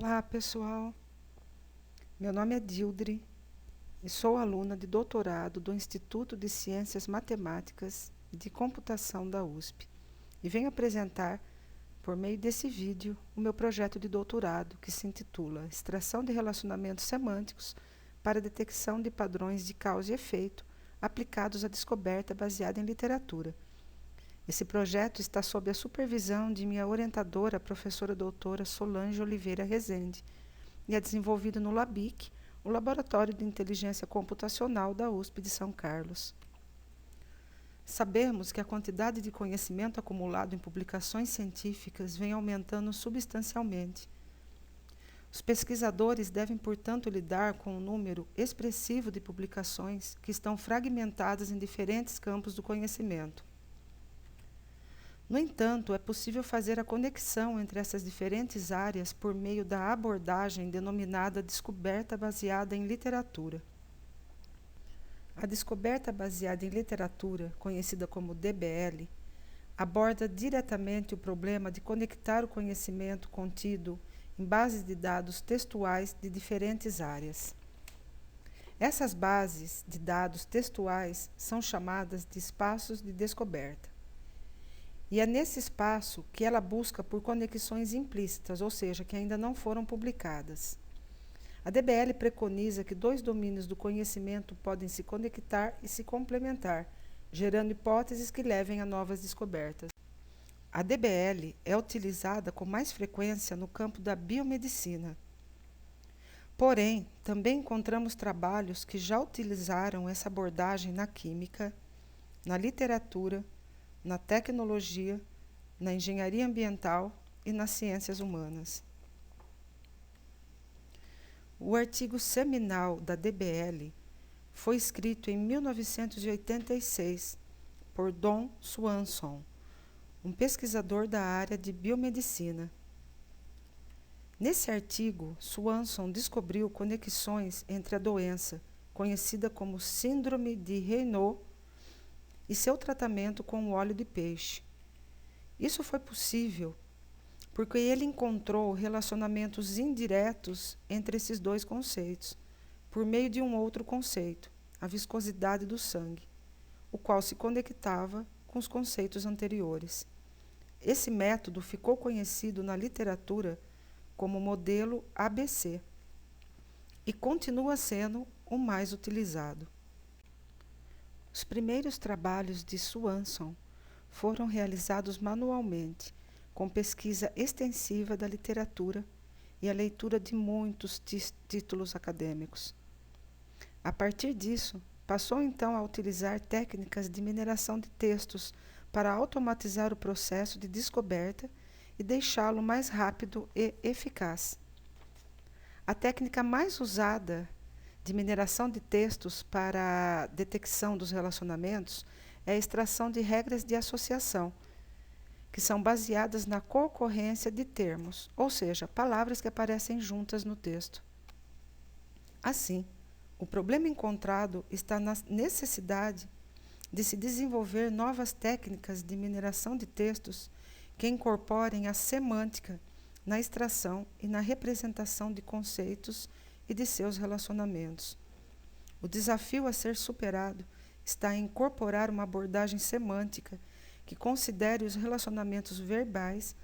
Olá, pessoal. Meu nome é Dildre e sou aluna de doutorado do Instituto de Ciências Matemáticas e de Computação da USP e venho apresentar, por meio desse vídeo, o meu projeto de doutorado que se intitula Extração de Relacionamentos Semânticos para a Detecção de Padrões de Causa e Efeito aplicados à descoberta baseada em literatura. Esse projeto está sob a supervisão de minha orientadora, a professora doutora Solange Oliveira Rezende, e é desenvolvido no LABIC, o Laboratório de Inteligência Computacional da USP de São Carlos. Sabemos que a quantidade de conhecimento acumulado em publicações científicas vem aumentando substancialmente. Os pesquisadores devem, portanto, lidar com um número expressivo de publicações que estão fragmentadas em diferentes campos do conhecimento. No entanto, é possível fazer a conexão entre essas diferentes áreas por meio da abordagem denominada descoberta baseada em literatura. A descoberta baseada em literatura, conhecida como DBL, aborda diretamente o problema de conectar o conhecimento contido em bases de dados textuais de diferentes áreas. Essas bases de dados textuais são chamadas de espaços de descoberta. E é nesse espaço que ela busca por conexões implícitas, ou seja, que ainda não foram publicadas. A DBL preconiza que dois domínios do conhecimento podem se conectar e se complementar, gerando hipóteses que levem a novas descobertas. A DBL é utilizada com mais frequência no campo da biomedicina. Porém, também encontramos trabalhos que já utilizaram essa abordagem na química, na literatura, na tecnologia, na engenharia ambiental e nas ciências humanas. O artigo seminal da DBL foi escrito em 1986 por Don Swanson, um pesquisador da área de biomedicina. Nesse artigo, Swanson descobriu conexões entre a doença, conhecida como Síndrome de Raynaud, e seu tratamento com o óleo de peixe. Isso foi possível porque ele encontrou relacionamentos indiretos entre esses dois conceitos, por meio de um outro conceito, a viscosidade do sangue, o qual se conectava com os conceitos anteriores. Esse método ficou conhecido na literatura como modelo ABC e continua sendo o mais utilizado. Os primeiros trabalhos de Swanson foram realizados manualmente, com pesquisa extensiva da literatura e a leitura de muitos títulos acadêmicos. A partir disso, passou então a utilizar técnicas de mineração de textos para automatizar o processo de descoberta e deixá-lo mais rápido e eficaz. A técnica mais usada de mineração de textos para a detecção dos relacionamentos é a extração de regras de associação, que são baseadas na concorrência de termos, ou seja, palavras que aparecem juntas no texto. Assim, o problema encontrado está na necessidade de se desenvolver novas técnicas de mineração de textos que incorporem a semântica na extração e na representação de conceitos e de seus relacionamentos. O desafio a ser superado está em incorporar uma abordagem semântica que considere os relacionamentos verbais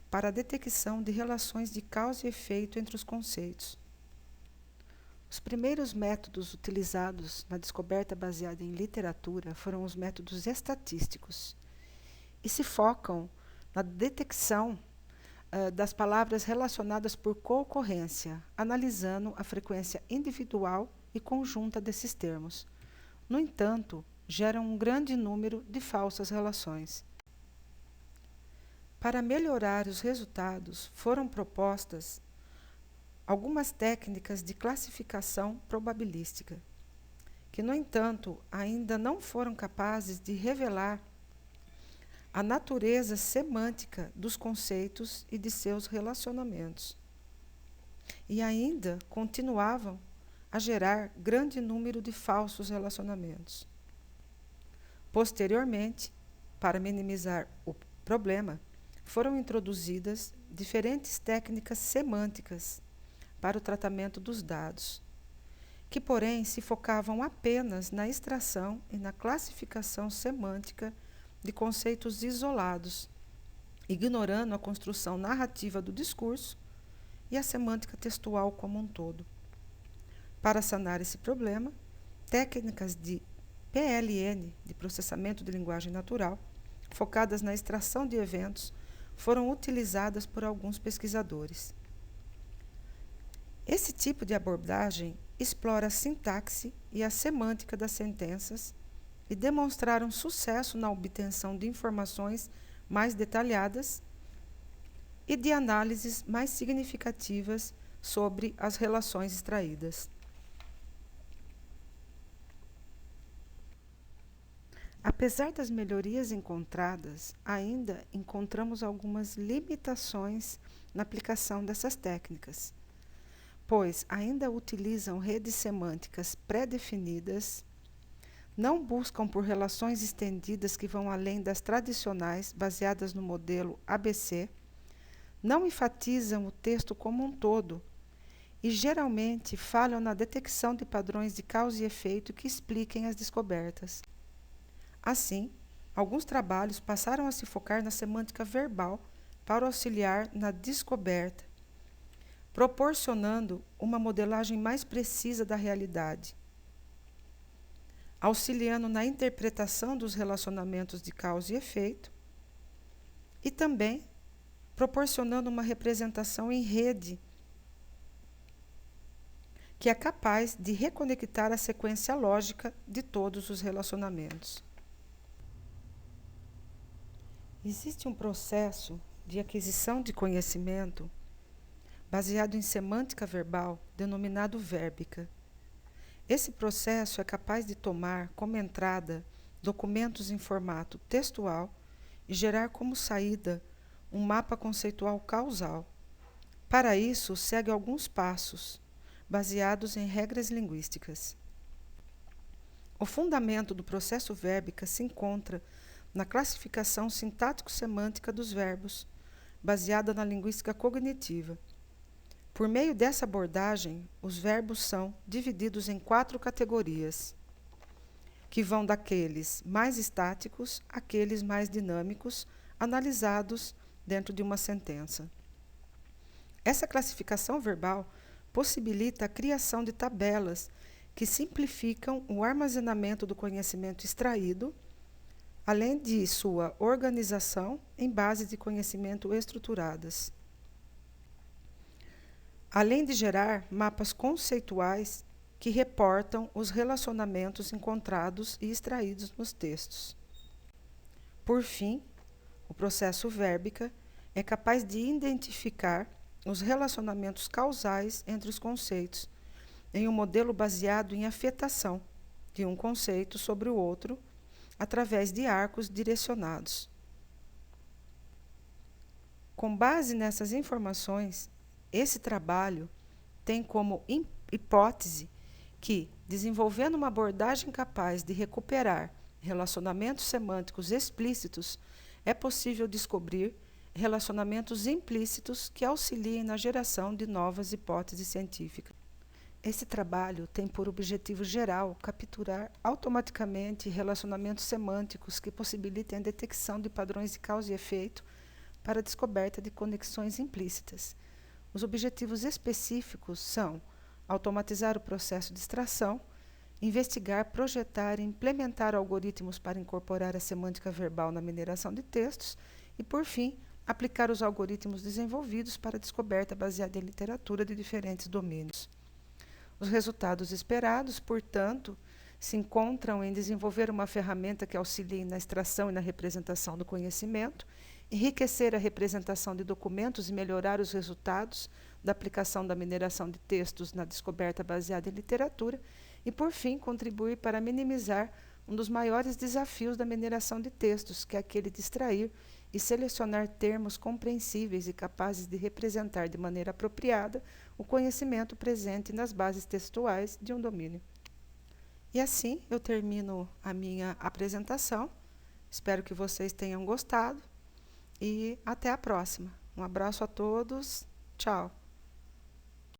para a detecção de relações de causa e efeito entre os conceitos. Os primeiros métodos utilizados na descoberta baseada em literatura foram os métodos estatísticos e se focam na detecção das palavras relacionadas por concorrência, analisando a frequência individual e conjunta desses termos. No entanto, geram um grande número de falsas relações. Para melhorar os resultados, foram propostas algumas técnicas de classificação probabilística, que, no entanto, ainda não foram capazes de revelar a natureza semântica dos conceitos e de seus relacionamentos. E ainda continuavam a gerar grande número de falsos relacionamentos. Posteriormente, para minimizar o problema, foram introduzidas diferentes técnicas semânticas para o tratamento dos dados, que, porém, se focavam apenas na extração e na classificação semântica de conceitos isolados, ignorando a construção narrativa do discurso e a semântica textual como um todo. Para sanar esse problema, técnicas de PLN, de processamento de linguagem natural, focadas na extração de eventos, foram utilizadas por alguns pesquisadores. Esse tipo de abordagem explora a sintaxe e a semântica das sentenças e demonstraram sucesso na obtenção de informações mais detalhadas e de análises mais significativas sobre as relações extraídas. Apesar das melhorias encontradas, ainda encontramos algumas limitações na aplicação dessas técnicas, pois ainda utilizam redes semânticas pré-definidas, não buscam por relações estendidas que vão além das tradicionais, baseadas no modelo ABC, não enfatizam o texto como um todo e geralmente falham na detecção de padrões de causa e efeito que expliquem as descobertas. Assim, alguns trabalhos passaram a se focar na semântica verbal para auxiliar na descoberta, proporcionando uma modelagem mais precisa da realidade, auxiliando na interpretação dos relacionamentos de causa e efeito e também proporcionando uma representação em rede que é capaz de reconectar a sequência lógica de todos os relacionamentos. Existe um processo de aquisição de conhecimento baseado em semântica verbal denominado vérbica. Esse processo é capaz de tomar como entrada documentos em formato textual e gerar como saída um mapa conceitual causal. Para isso, segue alguns passos, baseados em regras linguísticas. O fundamento do processo vérbica se encontra na classificação sintático-semântica dos verbos, baseada na linguística cognitiva. Por meio dessa abordagem, os verbos são divididos em 4 categorias, que vão daqueles mais estáticos àqueles mais dinâmicos, analisados dentro de uma sentença. Essa classificação verbal possibilita a criação de tabelas que simplificam o armazenamento do conhecimento extraído, além de sua organização em bases de conhecimento estruturadas. Além de gerar mapas conceituais que reportam os relacionamentos encontrados e extraídos nos textos. Por fim, o processo vérbica é capaz de identificar os relacionamentos causais entre os conceitos, em um modelo baseado em afetação de um conceito sobre o outro, através de arcos direcionados. Com base nessas informações, esse trabalho tem como hipótese que, desenvolvendo uma abordagem capaz de recuperar relacionamentos semânticos explícitos, é possível descobrir relacionamentos implícitos que auxiliem na geração de novas hipóteses científicas. Esse trabalho tem por objetivo geral capturar automaticamente relacionamentos semânticos que possibilitem a detecção de padrões de causa e efeito para a descoberta de conexões implícitas. Os objetivos específicos são automatizar o processo de extração, investigar, projetar e implementar algoritmos para incorporar a semântica verbal na mineração de textos e, por fim, aplicar os algoritmos desenvolvidos para a descoberta baseada em literatura de diferentes domínios. Os resultados esperados, portanto, se encontram em desenvolver uma ferramenta que auxilie na extração e na representação do conhecimento, enriquecer a representação de documentos e melhorar os resultados da aplicação da mineração de textos na descoberta baseada em literatura e, por fim, contribuir para minimizar um dos maiores desafios da mineração de textos, que é aquele de extrair e selecionar termos compreensíveis e capazes de representar de maneira apropriada o conhecimento presente nas bases textuais de um domínio. E assim eu termino a minha apresentação. Espero que vocês tenham gostado e até a próxima. Um abraço a todos. Tchau.